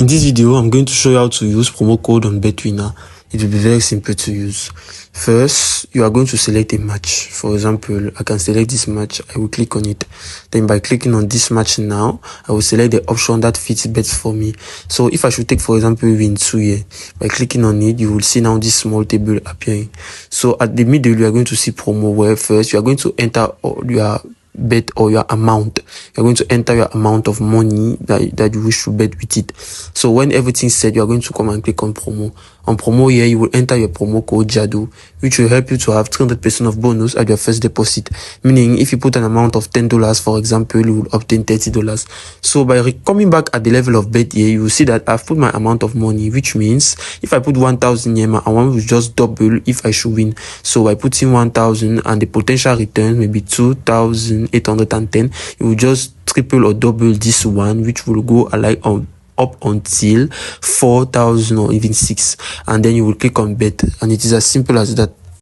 In this video, I'm going to show you how to use promo code on Betwinner. It will be very simple to use. First, you are going to select a match. For example, I can select this match. I will click on it. Then by clicking on this match now, I will select the option that fits best for me. So if I should take, for example, win 2 here, by clicking on it, you will see now this small table appearing. So at the middle, you are going to see promo, where first you are going to enter your bet or your amount. You're going to enter your amount of money that you wish to bet with it. So when everything's set, you're going to come and click on promo. On promo here, you will enter your promo code JADO, which will help you to have 300% of bonus at your first deposit. Meaning, if you put an amount of $10, for example, you will obtain $30. So by coming back at the level of bet here, you will see that I've put my amount of money, which means if I put 1,000 here, my amount will just double if I should win. So by putting 1,000 and the potential return may be 2,810, you will just triple or double this one, which will go like up until 4,000 or even 6, and then you will click on bet, and it is as simple as that.